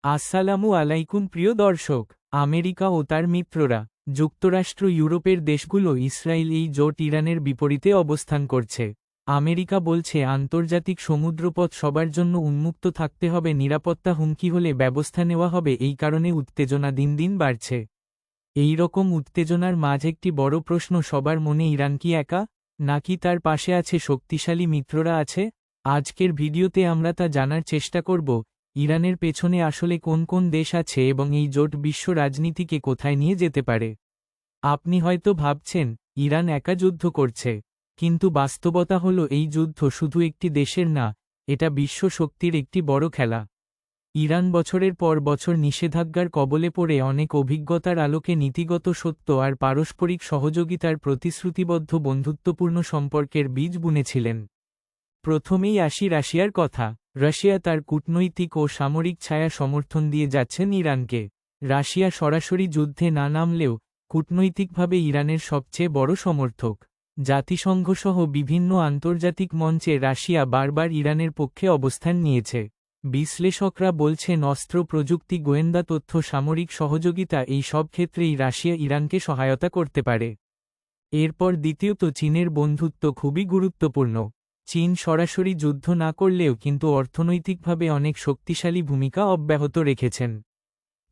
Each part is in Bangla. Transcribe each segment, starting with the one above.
আসসালামু আলাইকুম প্রিয় দর্শক। আমেরিকা ও তার মিত্ররা, যুক্তরাষ্ট্র, ইউরোপের দেশগুলো ইসরায়েল এই জোট ইরানের বিপরীতে অবস্থান করছে। আমেরিকা বলছে আন্তর্জাতিক সমুদ্রপথ সবার জন্য উন্মুক্ত থাকতে হবে, নিরাপত্তা হুমকি হলে ব্যবস্থা নেওয়া হবে। এই কারণে উত্তেজনা দিন দিন বাড়ছে। এই রকম উত্তেজনার মাঝে একটি বড় প্রশ্ন সবার মনে, ইরান কি একা, নাকি তার পাশে আছে শক্তিশালী মিত্ররা আছে? আজকের ভিডিওতে আমরা তা জানার চেষ্টা করব। ইরানের পেছনে আসলে কোন কোন দেশ আছে এবং এই জোট বিশ্ব রাজনীতিকে কোথায় নিয়ে যেতে পারে। আপনি হয়তো ভাবছেন ইরান একা যুদ্ধ করছে, কিন্তু বাস্তবতা হলো এই যুদ্ধ শুধু একটি দেশের না, এটা বিশ্ব শক্তির একটি বড় খেলা। ইরান বছরের পর বছর নিষেধাজ্ঞার কবলে পড়ে অনেক অভিজ্ঞতার আলোকে নীতিগত সত্য আর পারস্পরিক সহযোগিতার প্রতিশ্রুতিবদ্ধ বন্ধুত্বপূর্ণ সম্পর্কের বীজ বুনেছিলেন। প্রথমেই আসি রাশিয়ার কথা। রাশিয়া তার কূটনৈতিক ও সামরিক ছায়া সমর্থন দিয়ে যাচ্ছেন ইরানকে। রাশিয়া সরাসরি যুদ্ধে না নামলেও কূটনৈতিকভাবে ইরানের সবচেয়ে বড় সমর্থক। জাতিসংঘসহ বিভিন্ন আন্তর্জাতিক মঞ্চে রাশিয়া বারবার ইরানের পক্ষে অবস্থান নিয়েছে। বিশ্লেষকরা বলছেন অস্ত্র, প্রযুক্তি, গোয়েন্দা তথ্য, সামরিক সহযোগিতা, এই সব ক্ষেত্রেই রাশিয়া ইরানকে সহায়তা করতে পারে। এরপর দ্বিতীয়ত চীনের বন্ধুত্ব খুবই গুরুত্বপূর্ণ। চীন সরাসরি যুদ্ধ না করলেও কিন্তু অর্থনৈতিকভাবে অনেক শক্তিশালী ভূমিকা অব্যাহত রেখেছেন।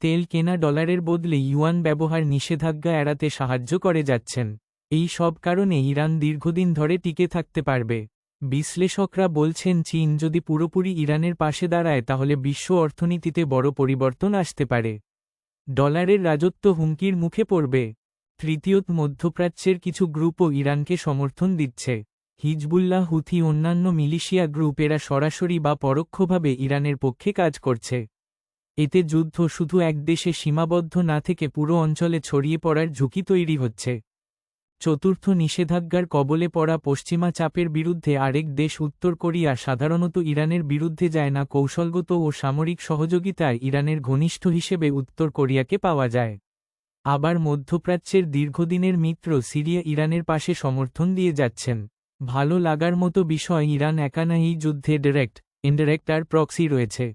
তেল কেনা, ডলারের বদলে ইউয়ান ব্যবহার, নিষেধাজ্ঞা এড়াতে সাহায্য করে যাচ্ছেন। এই সব কারণে ইরান দীর্ঘদিন ধরে টিকে থাকতে পারবে। বিশ্লেষকরা বলছেন চীন যদি পুরোপুরি ইরানের পাশে দাঁড়ায় তাহলে বিশ্ব অর্থনীতিতে বড় পরিবর্তন আসতে পারে। ডলারের রাজত্ব হুমকির মুখে পড়বে। তৃতীয়ত মধ্যপ্রাচ্যের কিছু গ্রুপও ইরানকে সমর্থন দিচ্ছে। হিজবুল্লাহ, হুথি, অন্যান্য মিলিশিয়া গ্রুপ, এরা সরাসরি বা পরোক্ষভাবে ইরানের পক্ষে কাজ করছে। এতে যুদ্ধ শুধু এক দেশে সীমাবদ্ধ না থেকে পুরো অঞ্চলে ছড়িয়ে পড়ার ঝুঁকি তৈরি হচ্ছে। চতুর্থ, নিষেধাজ্ঞার কবলে পড়া পশ্চিমা চাপের বিরুদ্ধে আরেক দেশ উত্তর কোরিয়া সাধারণত ইরানের বিরুদ্ধে যায় না। কৌশলগত ও সামরিক সহযোগিতায় ইরানের ঘনিষ্ঠ হিসেবে উত্তর কোরিয়াকে পাওয়া যায়। আবার মধ্যপ্রাচ্যের দীর্ঘদিনের মিত্র সিরিয়া ইরানের পাশে সমর্থন দিয়ে যাচ্ছেন। ভালো লাগার মতো বিষয়, ইরান একা না, এই যুদ্ধে ডাইরেক্ট, ইনডাইরেক্ট আর প্রক্সি রয়েছে।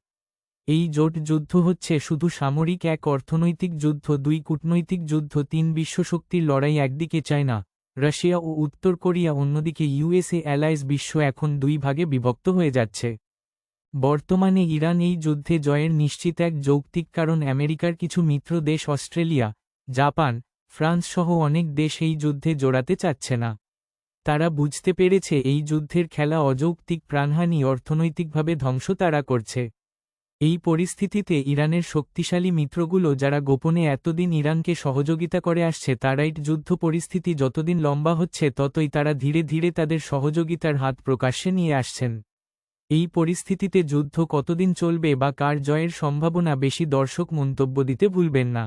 এই জোট যুদ্ধ হচ্ছে শুধু সামরিক এক, অর্থনৈতিক যুদ্ধ, দুই, কূটনৈতিক যুদ্ধ, তিন, বিশ্বশক্তির লড়াই। একদিকে চায়না, রাশিয়া ও উত্তর কোরিয়া, অন্যদিকে ইউএসএ অ্যালাইজ। বিশ্ব এখন দুই ভাগে বিভক্ত হয়ে যাচ্ছে। বর্তমানে ইরান এই যুদ্ধে জয়ের নিশ্চিত এক যৌক্তিক কারণ আমেরিকার কিছু মিত্র দেশ, অস্ট্রেলিয়া, জাপান, ফ্রান্স সহ অনেক দেশ এই যুদ্ধে জড়াতে চাচ্ছে না। তারা বুঝতে পেরেছে এই যুদ্ধের খেলা অযৌক্তিক, প্রাণহানি, অর্থনৈতিকভাবে ধ্বংস তারা করছে। এই পরিস্থিতিতে ইরানের শক্তিশালী মিত্রগুলো, যারা গোপনে এতদিন ইরানকে সহযোগিতা করে আসছে, তারাই যুদ্ধ পরিস্থিতি যতদিন লম্বা হচ্ছে ততই তারা ধীরে ধীরে তাদের সহযোগিতার হাত প্রকাশ্যে নিয়ে আসছেন। এই পরিস্থিতিতে যুদ্ধ কতদিন চলবে বা কার জয়ের সম্ভাবনা বেশি, দর্শক মন্তব্য দিতে ভুলবেন না।